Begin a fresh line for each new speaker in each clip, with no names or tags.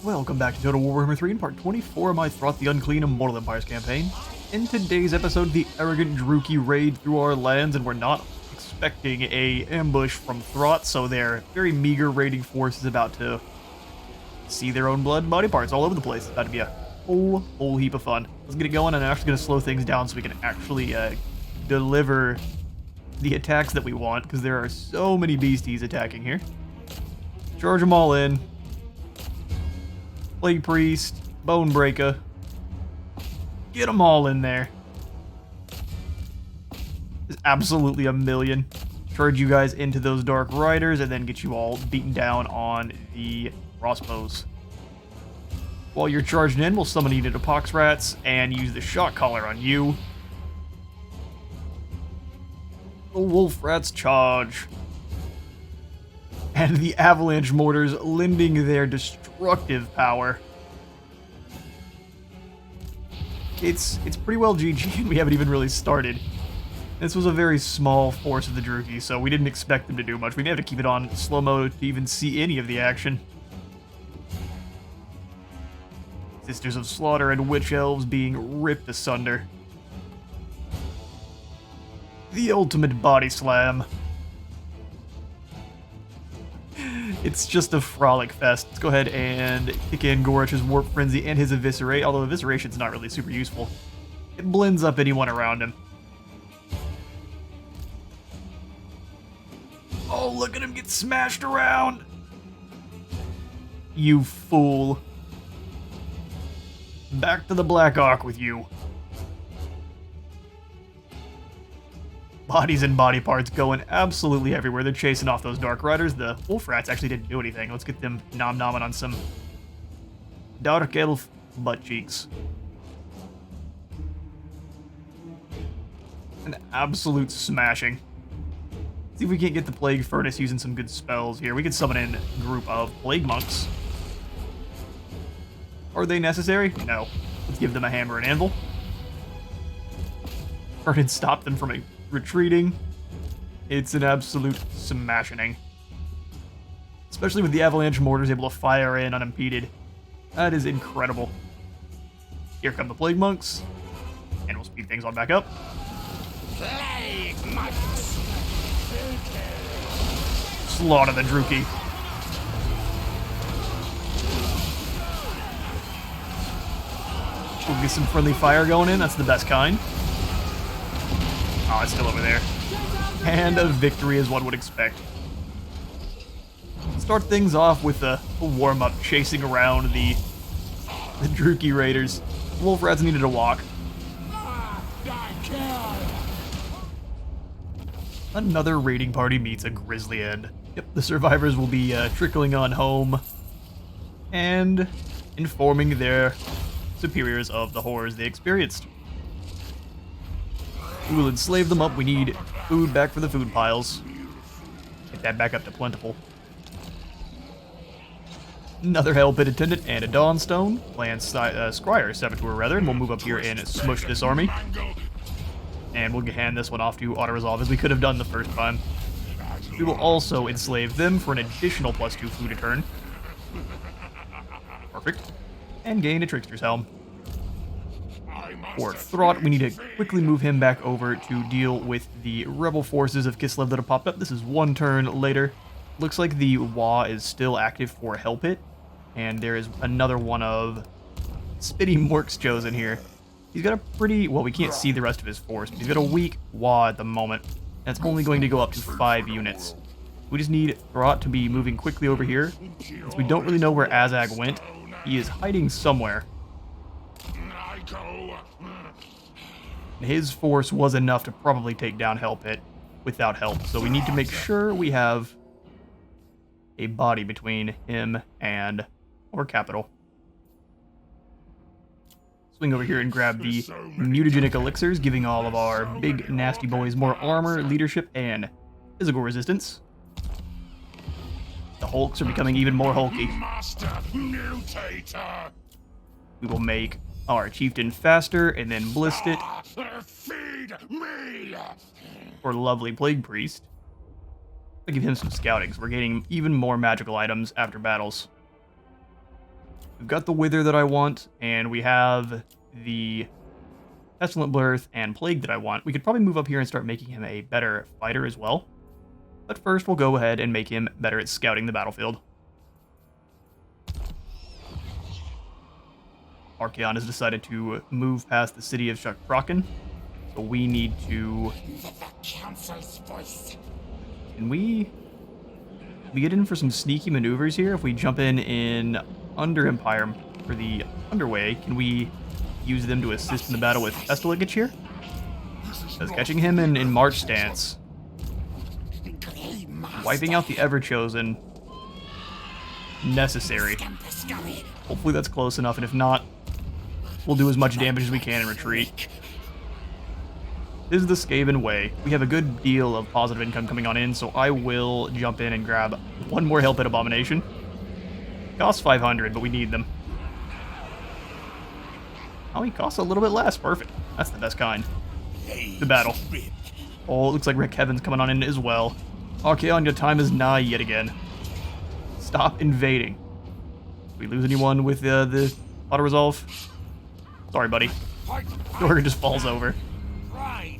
Welcome back to Total Warhammer 3 in part 24 of my Throt the Unclean Immortal Empires campaign. In today's episode, the arrogant Druki raid through our lands, and we're not expecting a ambush from Throt, so their very meager raiding force is about to see their own blood and body parts all over the place. It's about to be a whole heap of fun. Let's get it going, and I'm actually going to slow things down so we can actually deliver the attacks that we want, because there are so many beasties attacking here. Charge them all in. Plague Priest, Bone Breaker. Get them all in there. There's absolutely a million. Charge you guys into those Dark Riders and then get you all beaten down on the crossbows. While you're charging in, we'll summon Unit Pox Rats and use the Shock Collar on you. The Wolf Rats charge. And the Avalanche Mortars lending their destructive power. It's pretty well GG, and we haven't even really started. This was a very small force of the Druki, so we didn't expect them to do much. We may have to keep it on slow-mo to even see any of the action. Sisters of Slaughter and Witch Elves being ripped asunder. The ultimate body slam. It's just a frolic fest. Let's go ahead and kick in Gorish's Warp Frenzy and his Eviscerate, although Evisceration's not really super useful. It blends up anyone around him. Oh, look at him get smashed around! You fool. Back to the Black Ark with you. Bodies and body parts going absolutely everywhere. They're chasing off those Dark Riders. The Wolf Rats actually didn't do anything. Let's get them nom-nomming on some Dark Elf butt cheeks. An absolute smashing. See if we can't get the Plague Furnace using some good spells here. We could summon in a group of Plague Monks. Are they necessary? No. Let's give them a hammer and anvil. Turn and stop them from retreating. It's an absolute smashing. Especially with the Avalanche Mortars able to fire in unimpeded. That is incredible. Here come the Plague Monks. And we'll speed things on back up.
Plague Monks!
Slaughter the Druki. We'll get some friendly fire going in. That's the best kind. Oh, it's still over there. And a victory is one would expect. Start things off with a warm-up chasing around the Druki Raiders. Wolf Rats needed a walk. Another raiding party meets a grisly end. Yep, the survivors will be trickling on home and informing their superiors of the horrors they experienced. We will enslave them up. We need food back for the food piles. Get that back up to plentiful. Another Hell Pit Attendant and a Dawnstone. Land Scryer Saboteur, rather, and we'll move up here and smush this army. And we'll hand this one off to auto-resolve, as we could have done the first time. We will also enslave them for an additional +2 food a turn. Perfect. And gain a Trickster's Helm. For Throt, we need to quickly move him back over to deal with the rebel forces of Kislev that have popped up. This is one turn later. Looks like the Wa is still active for Hell Pit, and there is another one of Spitty Mork's chosen here. He's got a pretty, well, we can't see the rest of his force, but he's got a weak Wa at the moment, and it's only going to go up to 5 units. We just need Throt to be moving quickly over here, since we don't really know where Azag went. He is hiding somewhere. His force was enough to probably take down Hell Pit without help, so we need to make sure we have a body between him and our capital. Swing over here and grab the mutagenic elixirs, giving all of our big nasty boys more armor, leadership, and physical resistance. The Hulks are becoming even more hulky. We will make our chieftain faster and then blist it.
Feed me!
For lovely Plague Priest. I'll give him some scouting, so we're getting even more magical items after battles. We've got the Wither that I want, and we have the Pestilent Birth and Plague that I want. We could probably move up here and start making him a better fighter as well. But first, we'll go ahead and make him better at scouting the battlefield. Archaon has decided to move past the city of Shukkraken, so we need to... Can we get in for some sneaky maneuvers here? If we jump in Under Empire for the Underway, can we use them to assist in the battle with Pestilent here? Because catching him in March stance, wiping out the Everchosen, necessary. Hopefully that's close enough, and if not, we'll do as much damage as we can and retreat. This is the Skaven way. We have a good deal of positive income coming on in, so I will jump in and grab one more Hell Pit Abomination. Costs 500, but we need them. Oh, he costs a little bit less. Perfect. That's the best kind. The battle. Oh, it looks like Rick Heaven's coming on in as well. Archaon, your time is nigh yet again. Stop invading. Did we lose anyone with the auto-resolve? Sorry, buddy. Dorger just falls over.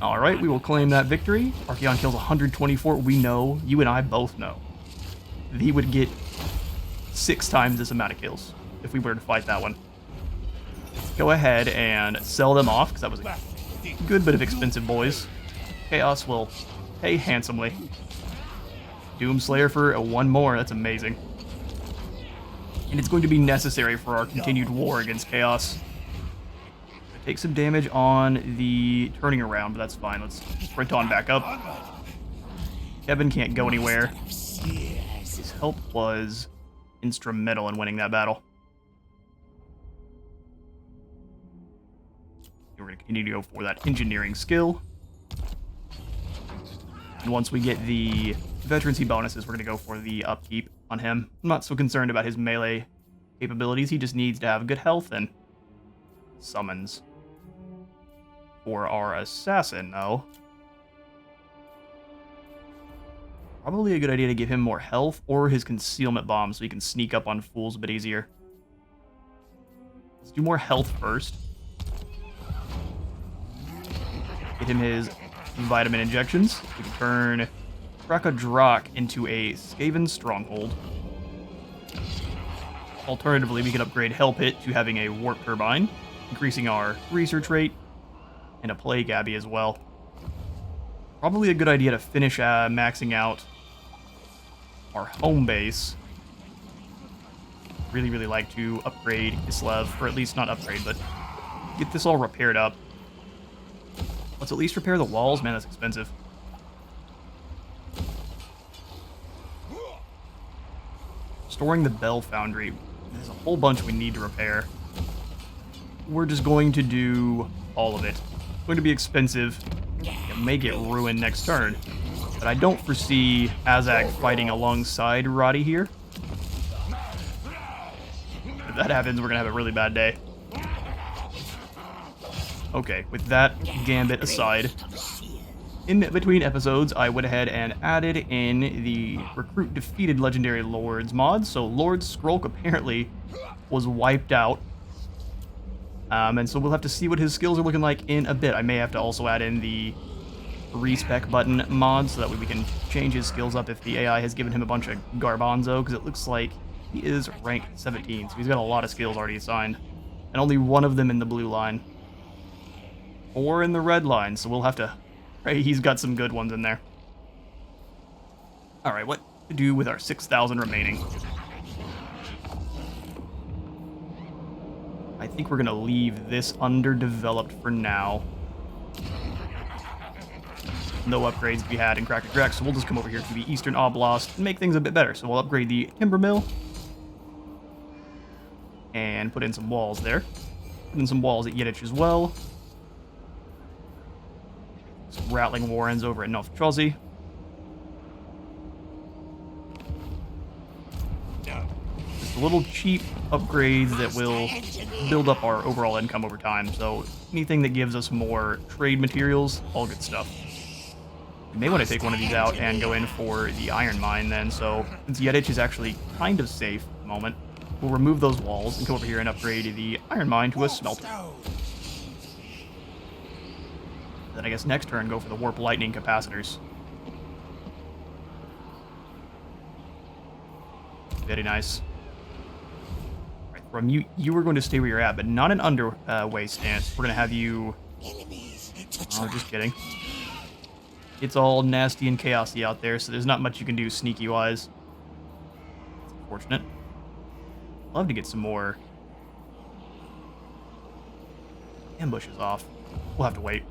Alright, we will claim that victory. Archaon kills 124. We know, you and I both know, that he would get 6 times this amount of kills if we were to fight that one. Go ahead and sell them off, because that was a good bit of expensive boys. Chaos will pay handsomely. Doomslayer for one more, that's amazing. And it's going to be necessary for our continued war against Chaos. Take some damage on the turning around, but that's fine. Let's sprint on back up. Kevin can't go anywhere. His help was instrumental in winning that battle. We're going to continue to go for that engineering skill. And once we get the veterancy bonuses, we're going to go for the upkeep on him. I'm not so concerned about his melee capabilities. He just needs to have good health and summons. For our assassin, though, probably a good idea to give him more health or his concealment bomb so he can sneak up on fools a bit easier. Let's do more health first. Get him his vitamin injections. We can turn Krakadrak into a Skaven stronghold. Alternatively, we can upgrade Hell Pit to having a warp turbine, increasing our research rate, and a Plague Abbey as well. Probably a good idea to finish maxing out our home base. Really, really like to upgrade Kislev, or at least not upgrade, but get this all repaired up. Let's at least repair the walls. Man, that's expensive. Storing the Bell Foundry. There's a whole bunch we need to repair. We're just going to do all of it. It's going to be expensive. It may get ruined next turn. But I don't foresee Azag fighting alongside Roddy here. If that happens, we're going to have a really bad day. Okay, with that gambit aside, in between episodes, I went ahead and added in the Recruit Defeated Legendary Lords mod. So Lord Skrulk apparently was wiped out. And so we'll have to see what his skills are looking like in a bit. I may have to also add in the respec button mod so that way we can change his skills up if the AI has given him a bunch of garbanzo, because it looks like he is rank 17, so he's got a lot of skills already assigned. And only one of them in the blue line. Or in the red line, so we'll have to pray he's got some good ones in there. Alright, what to do with our 6,000 remaining? I think we're going to leave this underdeveloped for now. No upgrades to be had in Krakadrak, so we'll just come over here to the Eastern Oblast and make things a bit better. So we'll upgrade the Timber Mill. And put in some walls there. Put in some walls at Yiddish as well. Some Rattling Warrens over at Noftrozi. Just little cheap upgrades that will build up our overall income over time. So anything that gives us more trade materials, all good stuff. We may want to take one of these out and go in for the iron mine then. So since Yedich is actually kind of safe at the moment, we'll remove those walls and come over here and upgrade the iron mine to a smelter. Then I guess next turn, go for the warp lightning capacitors. Very nice. Right, from you are going to stay where you're at, but not an underway stance. We're going to have you... Oh, just kidding. It's all nasty and chaosy out there, so there's not much you can do sneaky-wise. It's unfortunate. Love to get some more ambushes off. We'll have to wait.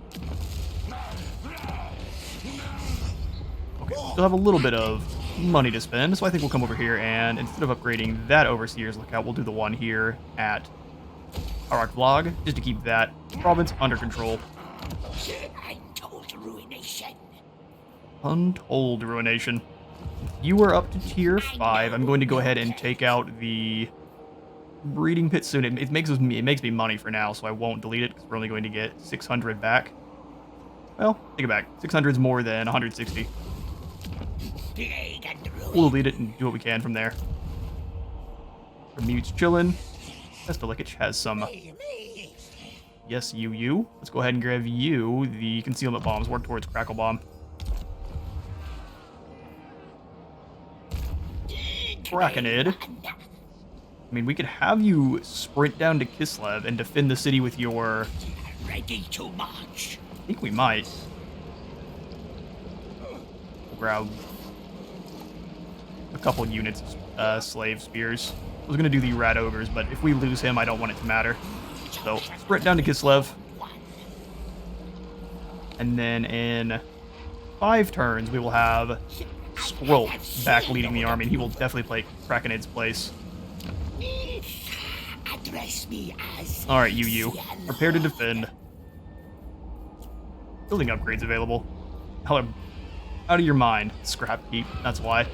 Okay, still have a little bit of money to spend, so I think we'll come over here and instead of upgrading that Overseer's Lookout, we'll do the one here at Arak Vlog, just to keep that province under control.
Untold ruination.
Untold ruination. You are up to tier 5. I'm going to go ahead and take out the breeding pit soon. It makes me money for now, so I won't delete it because we're only going to get 600 back. Well, take it back. 600 is more than 160. We'll delete it and do what we can from there. Remute's chillin'. Pestilikich has some... Yes, you. Let's go ahead and grab you the concealment bombs. Work towards Crackle Bomb. Krakenid. I mean, we could have you sprint down to Kislev and defend the city with your...
Ready to march.
I think we might. We'll grab a couple units of slave spears. I was going to do the rat ogres, but if we lose him, I don't want it to matter. So, sprint down to Kislev. And then in 5 turns, we will have Squirrel back leading the army, and he will definitely play Krakenid's place. Alright, you. Prepare to defend. Building upgrades available. However, out of your mind. Scrap heap, that's why.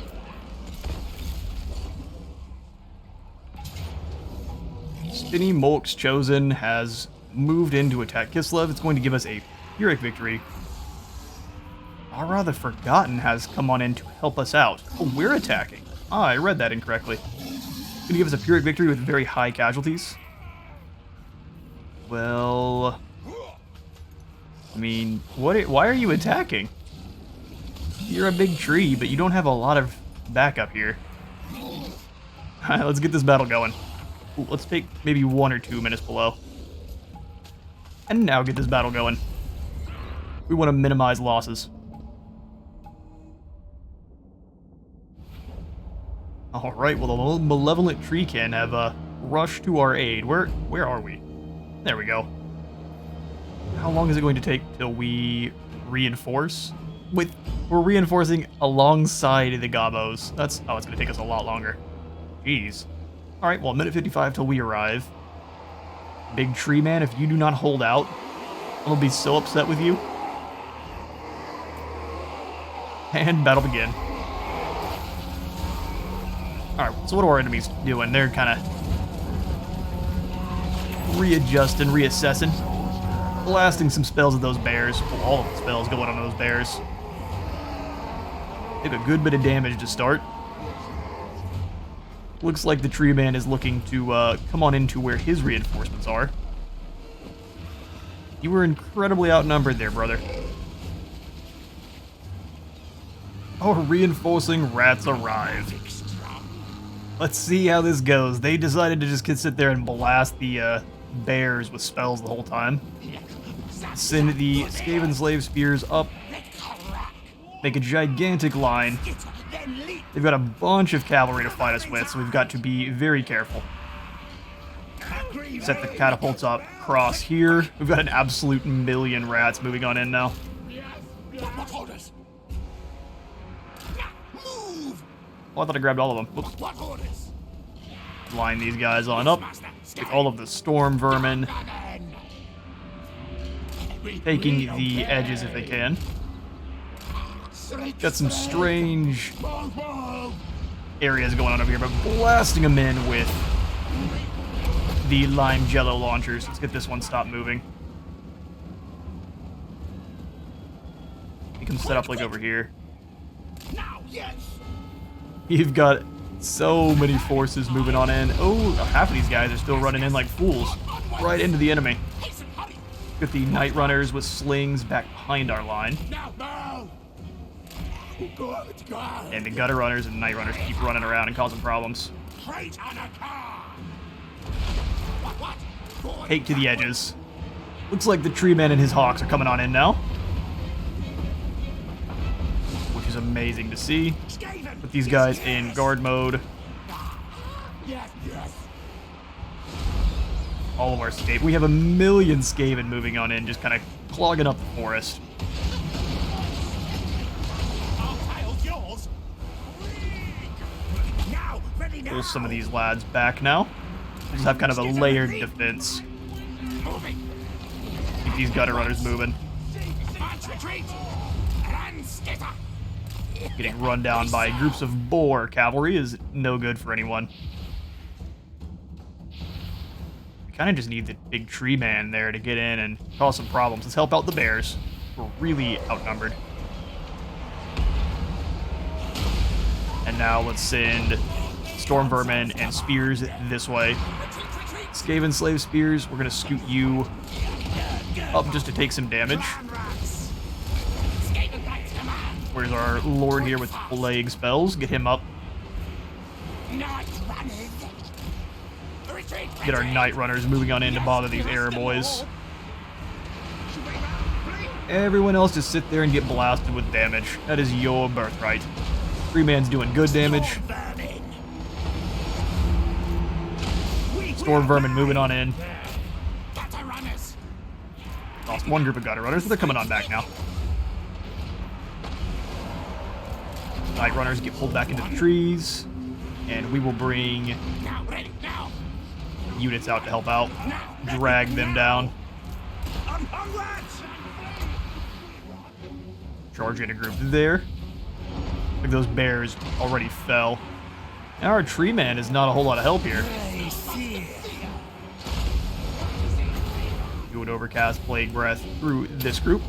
Spinny Molk's Chosen has moved in to attack Kislev. It's going to give us a Pyrrhic victory. Ara the Forgotten has come on in to help us out. Oh, we're attacking. Ah, I read that incorrectly. It's going to give us a Pyrrhic victory with very high casualties. Well... I mean, why are you attacking? You're a big tree, but you don't have a lot of backup here. Alright, let's get this battle going. Ooh, let's take maybe 1 or 2 minutes below. And now get this battle going. We want to minimize losses. Alright, well the malevolent treekin have rushed to our aid. Where are we? There we go. How long is it going to take till we reinforce? We're reinforcing alongside the Gobos. It's going to take us a lot longer. Jeez. Alright, well, minute 55 till we arrive. Big tree man, if you do not hold out, I'm gonna be so upset with you. And battle begin. Alright, so what are our enemies doing? They're kind of readjusting, reassessing. Blasting some spells at those bears. Well, all of the spells going on those bears. Did a good bit of damage to start. Looks like the tree man is looking to come on into where his reinforcements are. You were incredibly outnumbered there, brother. Our reinforcing rats arrive. Let's see how this goes. They decided to just sit there and blast the bears with spells the whole time. Send the Skaven slave spears up. Make a gigantic line. They've got a bunch of cavalry to fight us with, so we've got to be very careful. Set the catapults up across here. We've got an absolute million rats moving on in now. Oh, I thought I grabbed all of them. Whoops. Line these guys on up. Get all of the storm vermin. Taking the edges if they can. Got some strange areas going on over here, but blasting them in with the lime jello launchers. Let's get this one stop moving. You can set up like over here. You've got So many forces moving on in. Oh, half of these guys are still running in like fools. Right into the enemy. Got the Night Runners with slings back behind our line. And the Gutter Runners and Night Runners keep running around and causing problems. Take to the edges. Looks like the Tree Man and his Hawks are coming on in now. Which is amazing to see. Put these guys in guard mode. All of our Skaven. We have a million Skaven moving on in, just kind of clogging up the forest. Pull some of these lads back now. We'll just have kind of a layered defense. Keep these Gutter Runners moving. Getting run down by groups of boar cavalry is no good for anyone. We kind of just need the big Tree Man there to get in and cause some problems. Let's help out the bears. We're really outnumbered. And now let's send Storm Vermin and Spears this way. Skaven Slave Spears, we're going to scoot you up just to take some damage. Where's our Lord here with Plague spells? Get him up. Get our Night Runners moving on in to bother these Air Boys. Everyone else just sit there and get blasted with damage. That is your birthright. Tree Man's doing good damage. Storm Vermin moving on in. Lost one group of Gutter Runners, but they're coming on back now. Night Runners get pulled back into the trees, and we will bring units out to help out, drag them down. Charge in a group there. Like those bears already fell. Now our Tree Man is not a whole lot of help here. Do an Overcast Plague Breath through this group.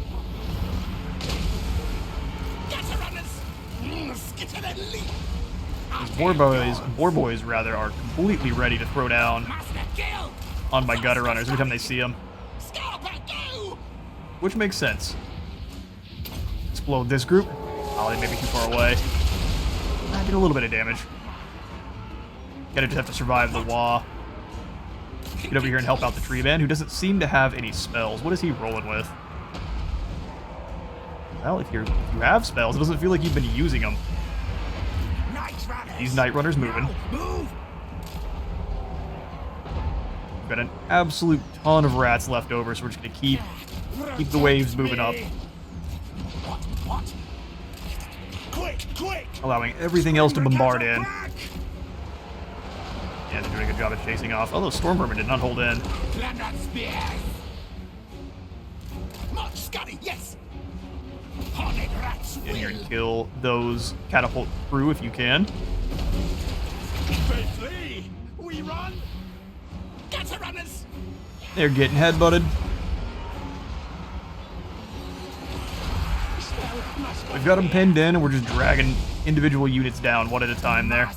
These boar boys rather, are completely ready to throw down on my Gutter Runners every time they see them. Which makes sense. Explode this group. Oh, they may be too far away. I did a little bit of damage. Gotta just have to survive the Wah. Get over here and help out the Tree Man, who doesn't seem to have any spells. What is he rolling with? Well, if you have spells, it doesn't feel like you've been using them. These Night Runners moving. We've got an absolute ton of rats left over, so we're just gonna keep the waves moving up. Allowing everything else to bombard in. Yeah, they're doing a good job at chasing off. Although Storm Vermin did not hold in. Get here and kill those catapult crew if you can. They're getting headbutted. We've got them pinned in, and we're just dragging individual units down one at a time there.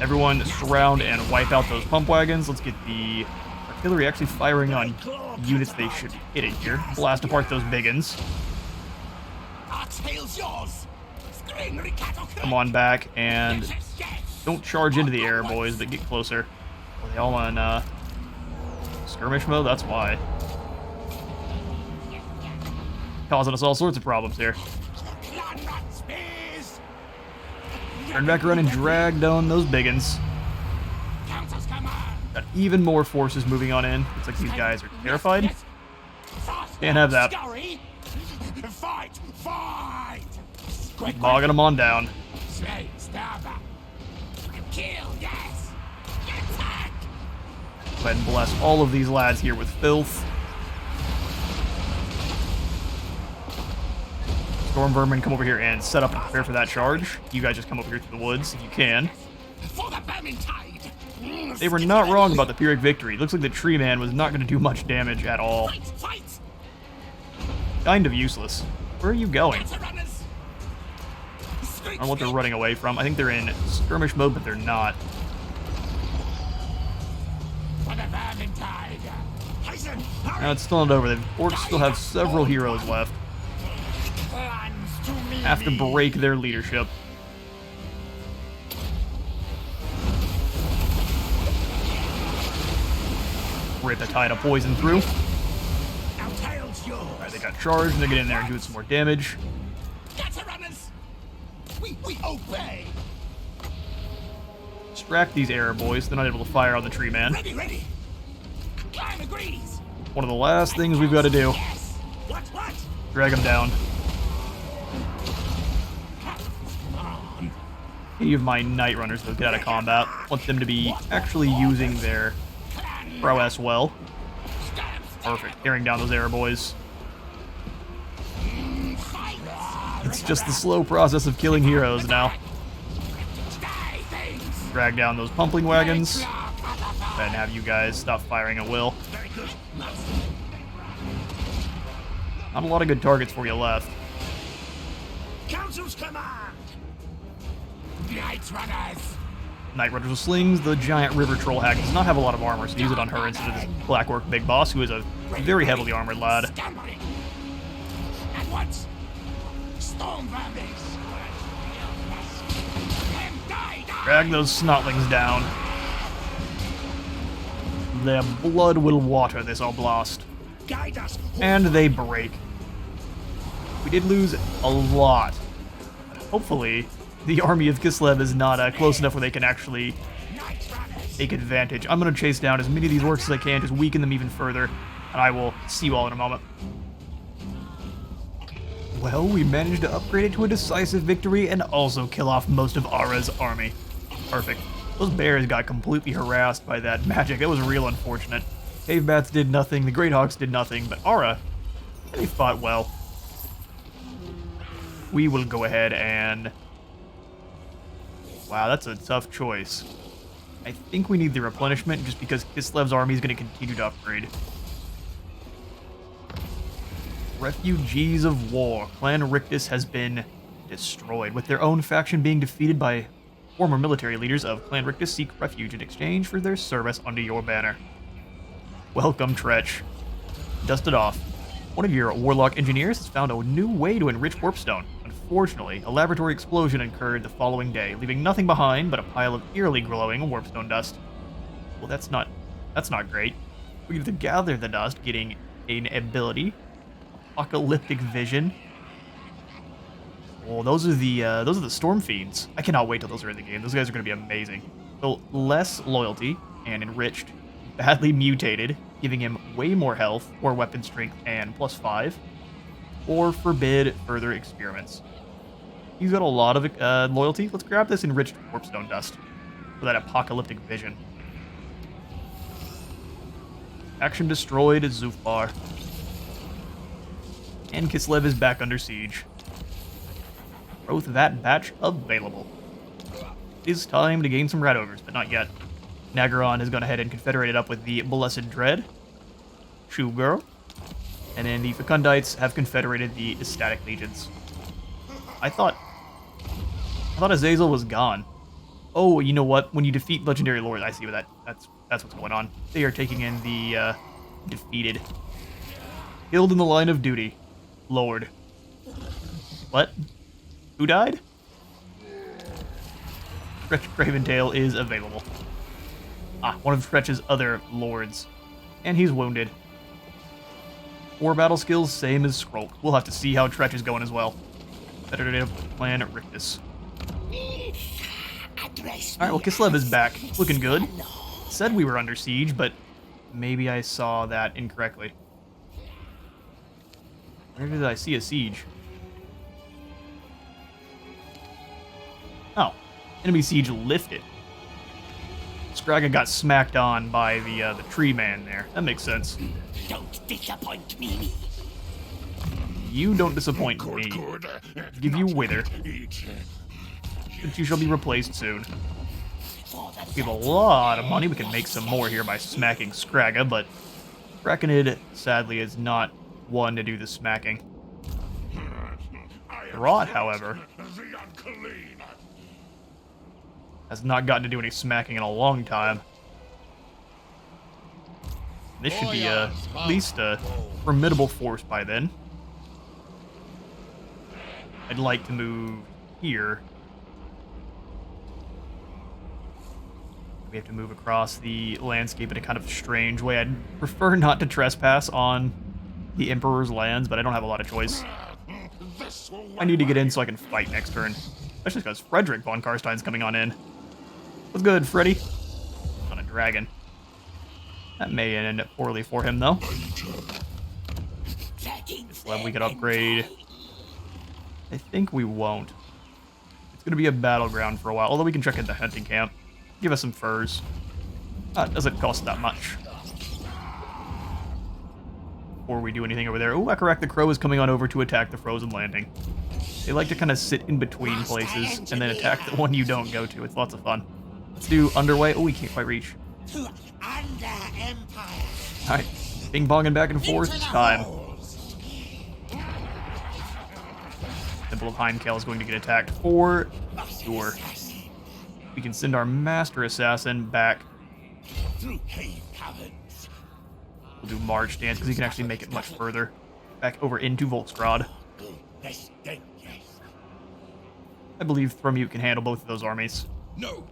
Everyone surround and wipe out those pump wagons. Let's get the artillery actually firing on units they should be hitting here. Blast apart those biggins. Come on back and don't charge into the air, boys, but get closer. Are they all on skirmish mode? That's why. Causing us all sorts of problems here. Turn back around and drag down those biggins. Got even more forces moving on in. Looks like these guys are terrified. Can't have that. Keep bogging them on down. Go ahead and bless all of these lads here with filth. Storm Vermin, come over here and set up and prepare for that charge. You guys just come over here to the woods if you can. They were not wrong about the Pyrrhic victory. Looks like the Tree Man was not going to do much damage at all. Kind of useless. Where are you going? I don't know what they're running away from. I think they're in skirmish mode, but they're not. No, it's still not over. The orcs still have several heroes left. Have to break their leadership. Rip a tide of poison through. Alright, they got charged, and they get in there and do some more damage.
We obey.
Distract these error boys. They're not able to fire on the tree man.
Ready. Clan agrees.
One of the last things we've got to do.
Yes. What?
Drag him down. Any of my Night Runners will get out of combat. Want them to be actually using their prowess well. Perfect. Tearing down those error boys. It's just the slow process of killing heroes now. Drag down those pumpling wagons. And have you guys stop firing at will. Not a lot of good targets for you left.
Council's command. Night Runners.
Night Runners with slings. The giant river troll hag does not have a lot of armor, so use it on her instead of this black orc big boss, who is a very heavily armored lad.
At once. Storm vermins.
Drag those snotlings down. Their blood will water this oblast.
Guide us.
And they break. We did lose a lot. Hopefully, the army of Kislev is not close enough where they can actually take advantage. I'm going to chase down as many of these orcs as I can, just weaken them even further, and I will see you all in a moment. Well, we managed to upgrade it to a decisive victory and also kill off most of Ara's army. Perfect. Those bears got completely harassed by that magic. That was real unfortunate. Cave bats did nothing, the Great Hawks did nothing, but Ara, they fought well. We will go ahead and... Wow, that's a tough choice. I think we need the replenishment just because Kislev's army is going to continue to upgrade. Refugees of War. Clan Rictus has been destroyed, with their own faction being defeated by former military leaders of Clan Rictus seek refuge in exchange for their service under your banner. Welcome, Tretch. Dust it off. One of your warlock engineers has found a new way to enrich warpstone. Unfortunately, a laboratory explosion occurred the following day, leaving nothing behind but a pile of eerily glowing warpstone dust. Well, that's not great. We have to gather the dust, getting an ability. Apocalyptic Vision. Oh, those are the Storm Fiends. I cannot wait till those are in the game. Those guys are going to be amazing. So, less loyalty and enriched, badly mutated, giving him way more health, or weapon strength, and +5, or forbid further experiments. He's got a lot of loyalty. Let's grab this enriched warpstone dust for that apocalyptic vision. Action destroyed Zufbar. And Kislev is back under siege. Growth that batch available. It is time to gain some rat ogres, but not yet. Nagaron has gone ahead and confederated up with the Blessed Dread, Shoe Girl, and then the Fecundites have confederated the Ecstatic Legions. I thought Azazel was gone. Oh, you know what? When you defeat legendary lords, I see what that's what's going on. They are taking in the defeated. Killed in the line of duty. Lord. What? Who died? Stretch Craventail is available. Ah, one of Stretch's other lords. And he's wounded. 4 battle skills, same as Skrulk. We'll have to see how Tretch is going as well. Better to plan Rictus. Alright, well, Kislev is back. Looking good. Said we were under siege, but maybe I saw that incorrectly. Where did I see a siege? Oh, enemy siege lifted. Scragga got smacked on by the tree man there. That makes sense.
Don't disappoint me.
You don't disappoint me. Give you wither. But you shall be replaced soon. We have a lot of money. We can make some more here by smacking Scragga, but Braconid, sadly, is not one to do the smacking. Throt, however,
Unclean.
Has not gotten to do any smacking in a long time. This should be at least a formidable force by then. I'd like to move here. We have to move across the landscape in a kind of strange way. I'd prefer not to trespass on the Emperor's lands, but I don't have a lot of choice. I need to get in so I can fight next turn. Especially because Frederick von Karstein's coming on in. What's good, Freddy? On a dragon. That may end up poorly for him, though. Kislev we could upgrade. I think we won't. It's going to be a battleground for a while, although we can check in the hunting camp. Give us some furs. It doesn't cost that much. Before we do anything over there. Oh, Akarak the Crow is coming on over to attack the frozen landing. They like to kind of sit in between places and then attack the one you don't go to. It's lots of fun. Let's do underway. Oh, we can't quite reach. Alright, ping-ponging back and forth. It's time. Temple of Heimkel is going to get attacked for sure. We can send our Master Assassin back. We'll do March Dance because he can actually make it much further. Back over into Volksgrad. I believe Thromute can handle both of those armies.
No.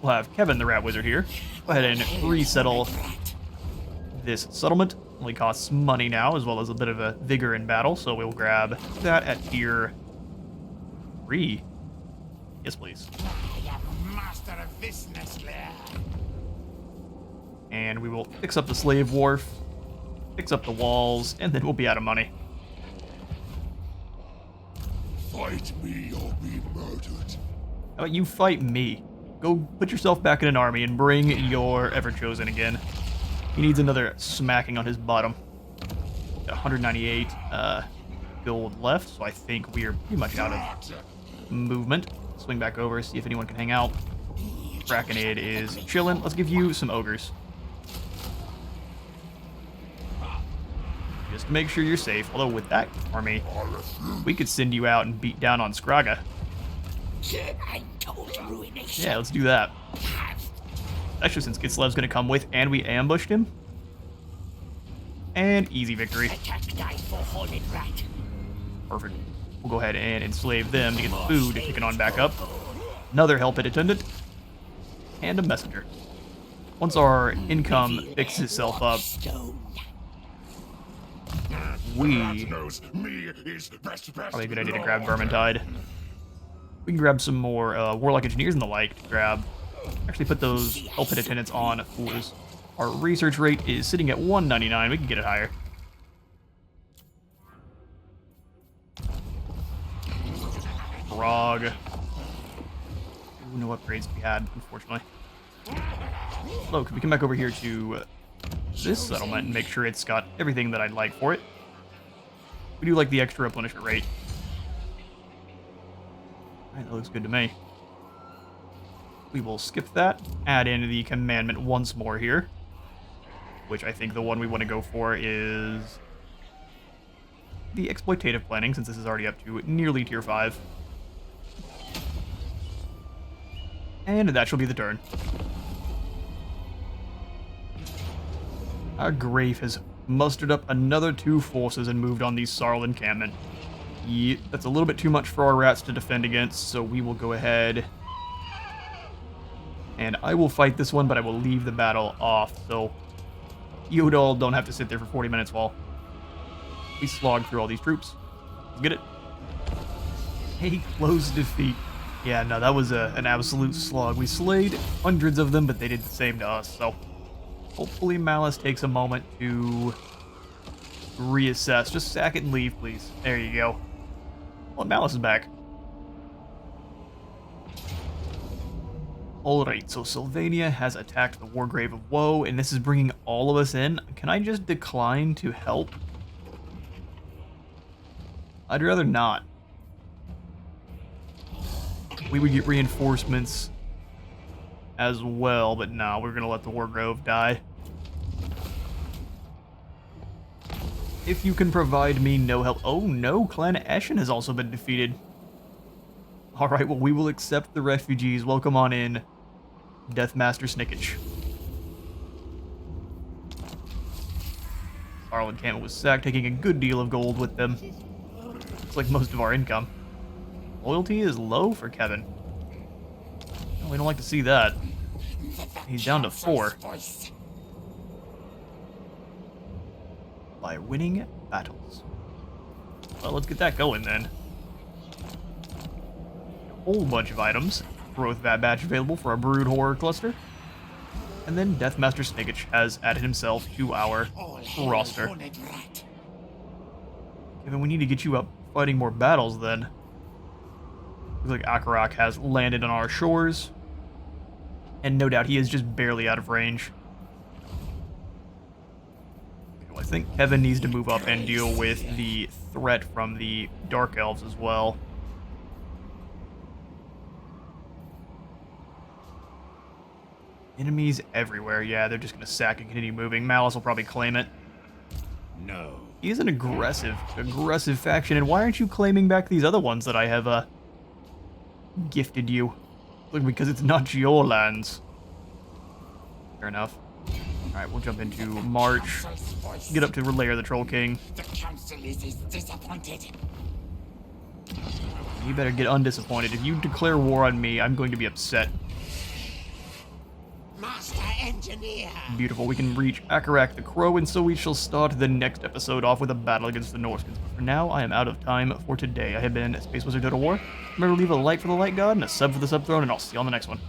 We'll have Kevin the Rat Wizard here. Go ahead and resettle this settlement. Only costs money now, as well as a bit of a vigor in battle, so we'll grab that at tier 3. Yes, please.
I am master of this nestlair.
And we will fix up the slave wharf, fix up the walls, and then we'll be out of money.
Fight me or be murdered.
How about you fight me? Go put yourself back in an army and bring your Everchosen again. He needs another smacking on his bottom. Got 198 gold left, so I think we are pretty much out of movement. Swing back over, see if anyone can hang out. Brackenade is chilling. Let's give you some ogres. Just to make sure you're safe. Although with that army, we could send you out and beat down on Skraga. Yeah, let's do that. Especially since Kislev's going to come with, and we ambushed him. And easy victory. Perfect. We'll go ahead and enslave them to get the food to kick it on back up. Another help it attendant. And a messenger. Once our income fixes itself up, probably a good idea to grab Vermintide. We can grab some more Warlock Engineers and the like to grab. Actually put those help it attendants on Fools. Our research rate is sitting at 199. We can get it higher. Grog. Ooh, no upgrades to be had, unfortunately. Hello, can we come back over here to this settlement and make sure it's got everything that I'd like for it? We do like the extra replenishment rate. Alright, that looks good to me. We will skip that, add in the commandment once more here, which I think the one we want to go for is the exploitative planning, since this is already up to nearly tier 5. And that shall be the turn. Our Grave has mustered up another 2 forces and moved on the Sarl encampment. Yeah, that's a little bit too much for our rats to defend against, so we will go ahead and I will fight this one, but I will leave the battle off, so you all don't have to sit there for 40 minutes while we slog through all these troops. Let's get it. A close defeat. Yeah, no, that was an absolute slog. We slayed hundreds of them, but they did the same to us, so hopefully Malice takes a moment to reassess. Just sack it and leave, please. There you go. Well, Malice is back. Alright, so Sylvania has attacked the Wargrave of Woe, and this is bringing all of us in. Can I just decline to help? I'd rather not. We would get reinforcements as well, but no, we're going to let the Wargrove die. If you can provide me no help... Oh no, Clan Eshin has also been defeated. Alright, well, we will accept the refugees. Welcome on in, Deathmaster Snickage. Our encampment was sacked, taking a good deal of gold with them. Looks like most of our income. Loyalty is low for Kevin. Well, we don't like to see that. He's down to 4. By winning battles. Well, let's get that going then. A whole bunch of items. Growth Vat badge available for our Brood Horror cluster. And then Deathmaster Snickage has added himself to our roster. Kevin, we need to get you up fighting more battles then. Looks like Akarak has landed on our shores. And no doubt he is just barely out of range. Okay, well, I think Kevin needs to move up and deal with the threat from the Dark Elves as well. Enemies everywhere. Yeah, they're just going to sack and continue moving. Malice will probably claim it.
No.
He is an aggressive faction. And why aren't you claiming back these other ones that I have gifted you? Look, because it's not your lands. Fair enough. Alright, we'll jump into March. Get up to Lair the Troll King.
The council is disappointed.
You better get undisappointed. If you declare war on me, I'm going to be upset.
Master Engineer.
Beautiful. We can reach Akarak the Crow, and so we shall start the next episode off with a battle against the Norskins. But for now, I am out of time for today. I have been Space Wizard Total War. Remember to leave a like for the Light God and a sub for the Sub Throne, and I'll see you on the next one.